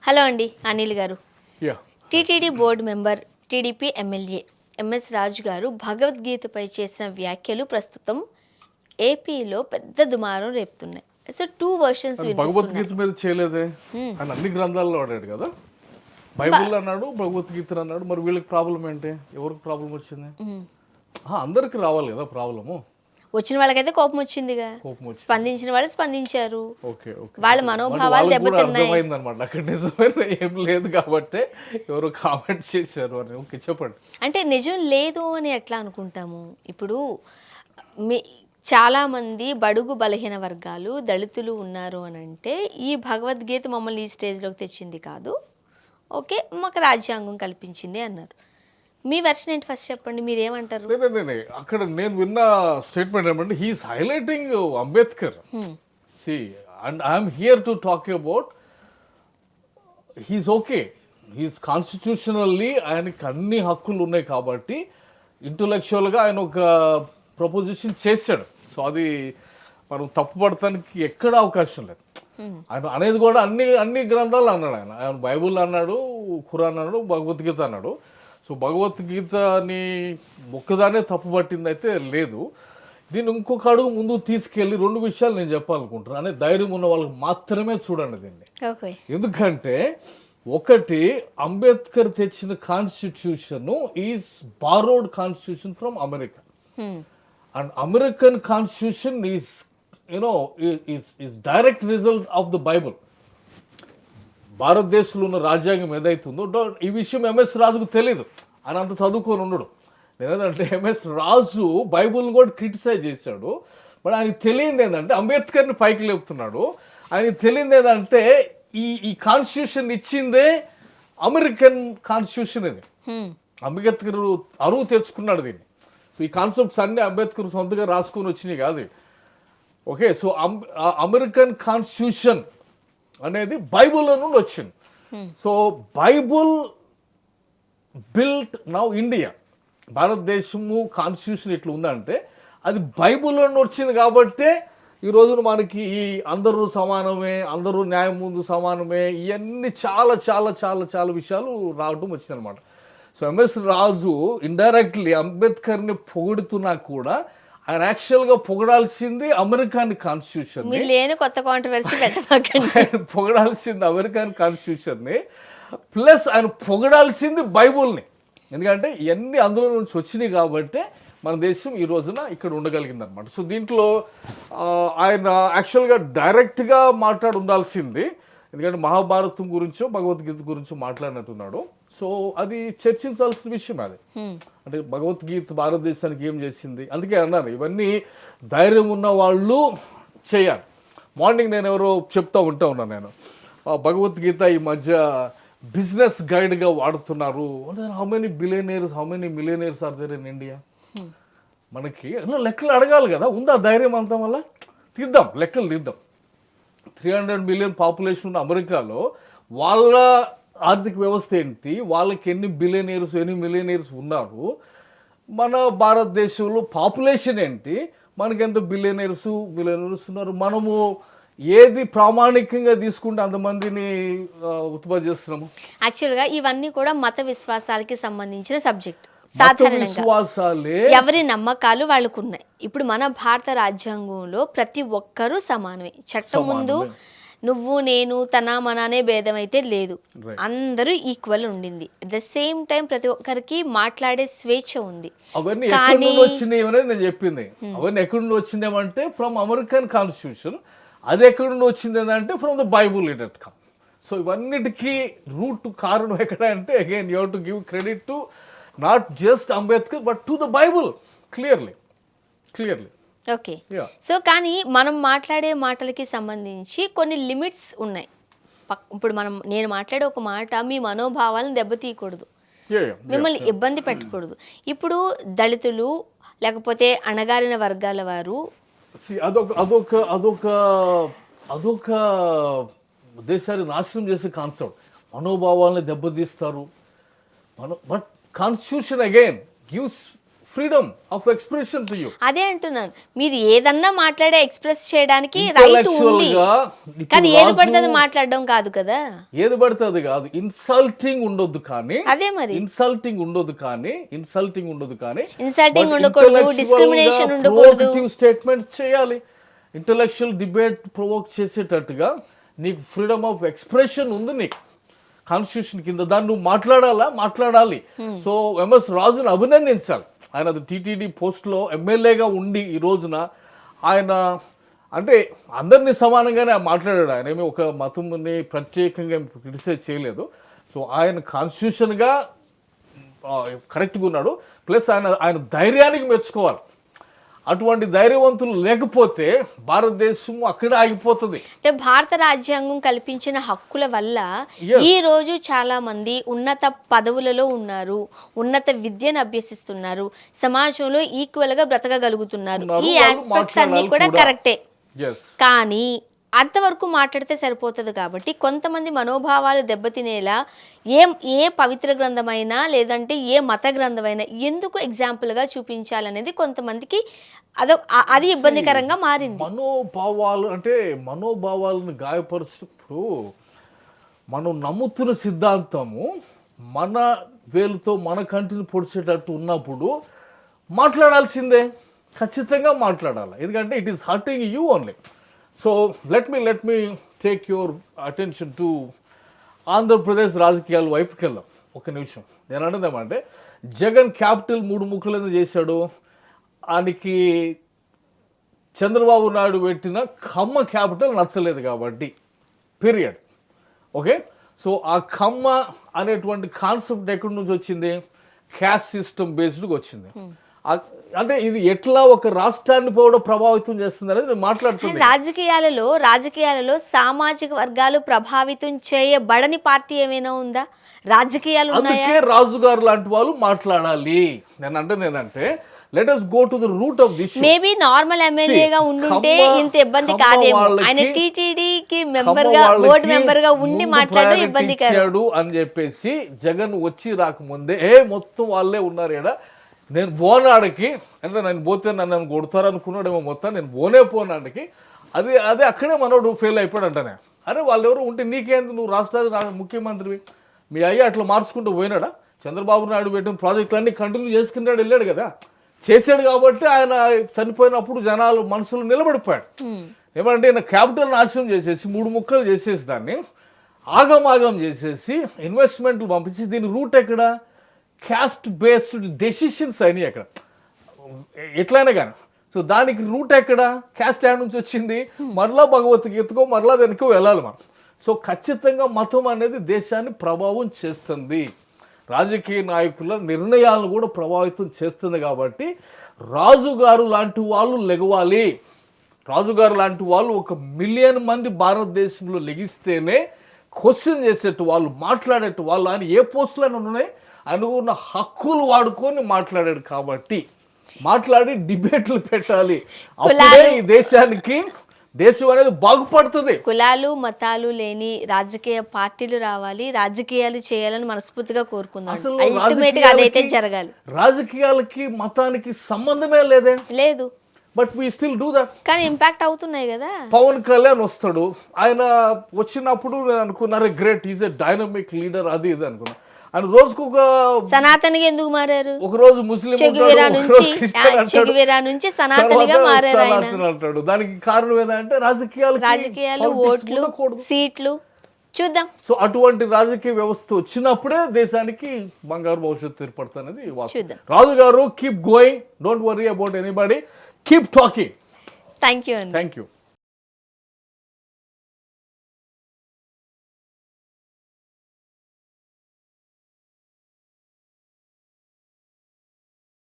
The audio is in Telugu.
హలో అండి Anil garu. Yeah TTD board member, TDP MLA MS Raju garu భగవద్గీతపై చేసిన వ్యాఖ్యలు ప్రస్తుతం ఏపీలో పెద్ద దుమారం రేపుతున్నాయి. సో టూ వర్షన్స్ అని వినిపిస్తున్నాయి. భగవద్గీత మీద చేయలేదే అని అన్ని గ్రంథాల్లో వాడాడు కదా. బైబుల్ అన్నాడు, భగవద్గీత అన్నాడు. మరి వీళ్ళకి ప్రాబ్లం ఏంటి? ఎవరికి ప్రాబ్లం వచ్చింది? అందరికి రావాలి కదా ప్రాబ్లము. వచ్చిన వాళ్ళకైతే కోపం వచ్చిందిగా, కోపం వచ్చింది. స్పందించిన వాళ్ళు స్పందించారు, ఓకే ఓకే. వాళ్ళ మనోభావాలు వాళ్ళకి కూడా దెబ్బతిన్నాయి. అర్థమైంది అనమాట, అక్కడ నిజమైన ఏం లేదు కాబట్టి ఎవరు కామెంట్ చేశారు అని. ఓకే చెప్పండి. అంటే నిజం లేదు అని ఎట్లా అనుకుంటాము? ఇప్పుడు మీ చాలామంది బడుగు బలహీన వర్గాలు దళితులు ఉన్నారు అని అంటే ఈ భగవద్గీత మమ్మల్ని ఈ స్టేజ్లోకి తెచ్చింది కాదు, ఓకే మాకు రాజ్యాంగం కల్పించింది అన్నారు. మీ వెర్షన్ ఏంటి ఫస్ట్ చెప్పండి, మీరేమంటారు? నేనే అక్కడ నేను విన్న స్టేట్మెంట్ ఏమంటే he's highlighting Ambedkar. See and I'm here to talk about his okay, he's constitutionally ఆయనకి అన్ని హక్కులు ఉన్నాయి కాబట్టి ఇంటలెక్చువల్గా ఆయన ఒక ప్రపోజిషన్ చేశాడు. సో అది మనం తప్పుపడటానికి ఎక్కడ అవకాశం లేదు. ఆయన అనేది కూడా అన్ని గ్రంథాలు అన్నాడు. ఆయన బైబుల్ అన్నాడు, ఖురాన్ అన్నాడు, భగవద్గీత అన్నాడు. సో భగవద్గీతని ఒక్కదానే తప్పుపట్టింది అయితే లేదు. దీన్ని ఇంకొక అడుగు ముందు తీసుకెళ్ళి రెండు విషయాలు నేను చెప్పాలనుకుంటున్నాను. అనే ధైర్యం ఉన్న వాళ్ళకి మాత్రమే చూడండి దీన్ని. ఓకే, ఎందుకంటే ఒకటి, అంబేద్కర్ తెచ్చిన constitution is borrowed constitution from America. And American constitution is is direct result of the Bible. భారతదేశంలో ఉన్న రాజ్యాంగం ఏదైతుందో ఈ విషయం ఎంఎస్ రాజుకు తెలీదు, ఆయన అంత చదువుకొని ఉండడు. నేనేంటంటే ఎంఎస్ రాజు బైబుల్ని కూడా క్రిటిసైజ్ చేశాడు. బట్ ఆయనకి తెలియంది ఏంటంటే అంబేద్కర్ని పైకి లేపుతున్నాడు. ఆయనకి తెలియంది ఏంటంటే ఈ కాన్స్టిట్యూషన్ ఇచ్చిందే అమెరికన్ కాన్స్టిట్యూషన్. ఇది అంబేద్కర్ అరువు తెచ్చుకున్నాడు దీన్ని. సో ఈ కాన్సెప్ట్స్ అన్నీ అంబేద్కర్ సొంతగా రాసుకొని వచ్చినాయి కాదు. ఓకే, సో అమెరికన్ కాన్స్టిట్యూషన్ అనేది బైబుల్లో నుండి వచ్చింది. So Bible built now India. భారతదేశము కాన్స్టిట్యూషన్ ఇట్లా ఉందంటే అది బైబుల్లో నుండి వచ్చింది కాబట్టే ఈ రోజున మనకి ఈ అందరూ సమానమే, అందరూ న్యాయం ముందు సమానమే, ఇవన్నీ చాలా చాలా చాలా చాలా విషయాలు రావటం వచ్చిందనమాట. సో ఎంఎస్ రాజు ఇండైరెక్ట్లీ అంబేద్కర్ని పొగుడుతున్నా కూడా ఆయన యాక్చువల్గా పొగడాల్సింది అమెరికన్ కాన్స్టిట్యూషన్, కొత్త కాంట్రవర్సీ పెట్టమాకండి. ఆయన పొగడాల్సింది అమెరికన్ కాన్స్టిట్యూషన్ని, ప్లస్ ఆయన పొగడాల్సింది బైబుల్ని. ఎందుకంటే ఇవన్నీ అందులో నుంచి వచ్చినాయి కాబట్టి మన దేశం ఈ రోజున ఇక్కడ ఉండగలిగింది అనమాట. సో దీంట్లో ఆయన యాక్చువల్గా డైరెక్ట్గా మాట్లాడి ఉండాల్సింది, ఎందుకంటే మహాభారతం గురించో భగవద్గీత గురించో మాట్లాడినట్టున్నాడు. సో అది చర్చించాల్సిన విషయం. అది అంటే భగవద్గీత భారతదేశానికి ఏం చేసింది, అందుకే అన్నారు ఇవన్నీ ధైర్యం ఉన్న వాళ్ళు చేయాలి. మార్నింగ్ నేను ఎవరో చెప్తా ఉన్నాను, నేను భగవద్గీత ఈ మధ్య బిజినెస్ గైడ్గా వాడుతున్నారు. How many billionaires, how many millionaires are there in India? మనకి లెక్కలు అడగాలి కదా, ఉందా ధైర్యం అంతా? వల్ల తీద్దాం, లెక్కలు తీద్దాం. 300 మిలియన్ పాపులేషన్ ఉన్న అమెరికాలో వాళ్ళ ఆర్థిక వ్యవస్థ ఏంటి, వాళ్ళకి ఎన్ని బిలియనీర్స్ ఎన్ని మిలియనీర్స్ ఉన్నారు, మన భారతదేశంలో పాపులేషన్ ఏంటి, మనకి ఎంత బిలియనీర్స్ ఉన్నారు, మనము ఏది ప్రామాణికంగా తీసుకుంటే అంతమందిని ఉత్పత్తి చేస్తున్నాము. యాక్చువల్గా ఇవన్నీ కూడా మత విశ్వాసాలకి సంబంధించిన సబ్జెక్ట్. సాధారణంగా ఎవరి నమ్మకాలు వాళ్ళకు ఉన్నాయి. ఇప్పుడు మన భారత రాజ్యాంగంలో ప్రతి ఒక్కరూ సమానమే, చట్టం ముందు నువ్వు నేను తన మన అనే భేదం అయితే లేదు, అందరూ ఈక్వల్ ఉండింది. అట్ ద సేమ్ టైం ప్రతి ఒక్కరికి మాట్లాడే స్వేచ్ఛ ఉంది. అవన్నీ ఎక్కడి నుండి వచ్చినాయి అనేది నేను చెప్పింది. అవన్నీ ఎక్కడి నుండి వచ్చినాయంటే ఫ్రమ్ అమెరికన్ కాన్స్టిట్యూషన్. అది ఎక్కడి నుండి వచ్చింది అంటే from the Bible it head come. So ఇవన్నిటికీ రూట్ కారణం ఎక్కడ అంటే again you have to give credit to not just Ambedkar but to the Bible. Clearly. Okay, so కానీ మనం మాట్లాడే మాటలకి సంబంధించి కొన్ని లిమిట్స్ ఉన్నాయి. ఇప్పుడు నేను మాట్లాడే ఒక మాట మీ మనోభావాలను దెబ్బతీయకూడదు, మిమ్మల్ని ఇబ్బంది పెట్టకూడదు. ఇప్పుడు దళితులు లేకపోతే అణగారిన వర్గాల వారు అదొక దేశాన్ని నాశనం చేసే కాన్సెప్ట్. మనోభావాలని దెబ్బతీస్తారు. But constitution again gives freedom of expression to you. అదే అంటున్నాను, మీరు ఏదన్నా మాట్లాడే ఎక్స్ప్రెస్ చేయడానికి రైట్ ఉంది, కానీ ఏది పడుతుంది మాట్లాడడం కాదు కదా. ఏది పడుతుంది కాదు, ఇన్సల్టింగ్ ఉండొద్దు కానీ, అదే మరి ఇన్సల్టింగ్ ఉండొద్దు కానీ ఇన్సల్టింగ్ ఉండకూడదు, డిస్క్రిమినేషన్ ఉండకూడదు, స్టేట్మెంట్ చేయాలి. ఇంటలెక్చువల్ డిబేట్ ప్రొవోక్ చేసేటట్టుగా నీకు ఫ్రీడమ్ ఆఫ్ ఎక్స్ప్రెషన్ ఉంది, నీకు కాన్స్టిట్యూషన్ కింద దాన్ని నువ్వు మాట్లాడాలి. సో ఎంఎస్ రాజుని అభినందించాలి. ఆయన అది టీటీడీ పోస్ట్లో ఎమ్మెల్యేగా ఉండి ఈ రోజున ఆయన అంటే అందరినీ సమానంగానే మాట్లాడాడు. ఆయన ఏమి ఒక మతంని ప్రత్యేకంగా క్రిటిసైజ్ చేయలేదు. సో ఆయన కాన్స్టిట్యూషన్గా కరెక్ట్గా ఉన్నాడు. ప్లస్ ఆయన ధైర్యానికి మెచ్చుకోవాలి. అటువంటి ధైర్యవంతులు లేకపోతే భారతదేశం అక్కడే ఆగిపోతుంది. అంటే భారత రాజ్యాంగం కల్పించిన హక్కుల వల్ల ఈ రోజు చాలా మంది ఉన్నత పదవులలో ఉన్నారు, ఉన్నత విద్యను అభ్యసిస్తున్నారు, సమాజంలో ఈక్వల్ గా బ్రతకగలుగుతున్నారు. ఈ ఆస్పెక్ట్స్ అన్ని కూడా కరెక్టే, కానీ అంతవరకు మాట్లాడితే సరిపోతుంది. కాబట్టి కొంతమంది మనోభావాలు దెబ్బతినేలా ఏ పవిత్ర గ్రంథమైనా లేదంటే ఏ మత గ్రంథమైనా ఎందుకు ఎగ్జాంపుల్గా చూపించాలనేది కొంతమందికి అది ఇబ్బందికరంగా మారింది. మనోభావాలను గాయపరుచినప్పుడు మనం నమ్ముతున్న సిద్ధాంతము మన వేలుతో మన కంటిని పొడిచేటట్టు ఉన్నప్పుడు మాట్లాడాల్సిందే, ఖచ్చితంగా మాట్లాడాలి. ఎందుకంటే it is hurting you only. So let me take your attention to Andhra Pradesh రాజకీయాల వైపుకి వెళ్దాం ఒక నిమిషం. నేను అన్నదేమంటే జగన్ క్యాపిటల్ 3 ముక్కలను చేశాడు. ఆయనకి చంద్రబాబు నాయుడు పెట్టిన ఖమ్మ క్యాపిటల్ నచ్చలేదు కాబట్టి పీరియడ్. ఓకే, సో ఆ ఖమ్మ అనేటువంటి కాన్సెప్ట్ ఎక్కడి నుంచి వచ్చింది? క్యాస్ట్ సిస్టమ్ బేస్డ్గా వచ్చింది. అంటే ఇది ఎట్లా ఒక రాష్ట్రాన్ని కూడా ప్రభావితం చేస్తుంది అనేది నేను మాట్లాడుతున్నాను. రాజకీయాలలో సామాజిక వర్గాలు ప్రభావితం చేయబడని పార్టీ ఏమైనా ఉందా? రాజకీయాలు అందుకే రాజుగారు లాంటి వాళ్ళు మాట్లాడాలి. నేనంటే let us go to the root of this issue. Maybe normal ఎమ్మెల్యేగా ఉండుంటే ఇంత ఇబ్బంది కాదేమో. ఆయన టీటీడీకి మెంబర్ గా, బోర్డు మెంబర్ గా ఉండి మాట్లాడడం ఇబ్బందికరం అని చెప్పేసి జగన్ వచ్చి రాకముందే మొత్తం వాళ్ళే ఉన్నారు ఇక్కడ, నేను పోనాడికి అంటే నేను పోతే నన్ను కొడతారు అనుకున్నాడేమో, మొత్తం నేను పోనాడికి అదే అక్కడే మనోడు ఫెయిల్ అయిపోయాడు అంటానే. అరే వాళ్ళు ఎవరు ఉంటే నీకేంది, నువ్వు రాష్ట్రానికి ముఖ్యమంత్రివి, మీ అయ్య అట్లా మార్చుకుంటూ పోయినాడా? చంద్రబాబు నాయుడు పెట్టిన ప్రాజెక్టులన్నీ కంటిన్యూ చేసుకున్నాడు, వెళ్ళాడు కదా, చేశాడు కాబట్టి ఆయన చనిపోయినప్పుడు జనాలు మనసులో నిలబడిపోయాడు. ఏమంటే ఈయన క్యాపిటల్ నాశనం చేసేసి 3 ముక్కలు చేసేసి దాన్ని ఆగం చేసేసి ఇన్వెస్ట్మెంట్లు పంపించి దీని రూట్ ఎక్కడ? క్యాస్ట్ బేస్డ్ డెసిషన్స్ అయినాయి అక్కడ ఎట్లయినా కానీ. సో దానికి రూట్ ఎక్కడ? క్యాస్ట్ యాడ్ నుంచి వచ్చింది, మరలా భగవద్గీతకో మరలా దానికో వెళ్ళాలి మనం. సో ఖచ్చితంగా మతం అనేది దేశాన్ని ప్రభావం చేస్తుంది, రాజకీయ నాయకుల నిర్ణయాలను కూడా ప్రభావితం చేస్తుంది. కాబట్టి రాజుగారు లాంటి వాళ్ళు లెగవాలి. రాజుగారు లాంటి వాళ్ళు 1 మిలియన్ మంది భారతదేశంలో లెగిస్తేనే క్వశ్చన్ చేసేట్టు వాళ్ళు, మాట్లాడేట్టు వాళ్ళు, ఆయన ఏ పోస్టులను ఉన్నాయి అనుకున్న హక్కులు వాడుకొని మాట్లాడాడు. కాబట్టి మాట్లాడి డిబేట్లు పెట్టాలి, అప్పుడే ఈ దేశం అనేది బాగుపడుతుంది. కులాలు మతాలు లేని రాజకీయ పార్టీలు రావాలి, రాజకీయాలు చేయాలని మనస్ఫూర్తిగా కోరుకుందాం. అల్టిమేట్ గా అదైతే జరగాలి. రాజకీయాలకి మతానికి సంబంధమే లేదు, but we still do that. కానీ ఇంపాక్ట్ అవుతున్నాయి కదా. పవన్ కళ్యాణ్ వస్తాడు, ఆయన వచ్చినప్పుడు నేను అనుకున్నారే great, is a dynamic leader, అది ఇది అనుకున్నా. ఆయన రోజుకు ఒక సనాతనిగా ఎందుకు మారారు? ఒక రోజు ముస్లిం చెగువేరా నుంచి సనాతనిగా మారారు అంటాడు. దానికి కారణం ఏంటంటే రాజకీయాలు, ఓట్లు, సీట్లు చూద్దాం. సో అటువంటి రాజకీయ వ్యవస్థ వచ్చినప్పుడే దేశానికి బంగారు భవిష్యత్తు ఏర్పడుతుంది. చూద్దాం. రాజు గారు, keep going, don't worry about anybody, keep talking. Thank you.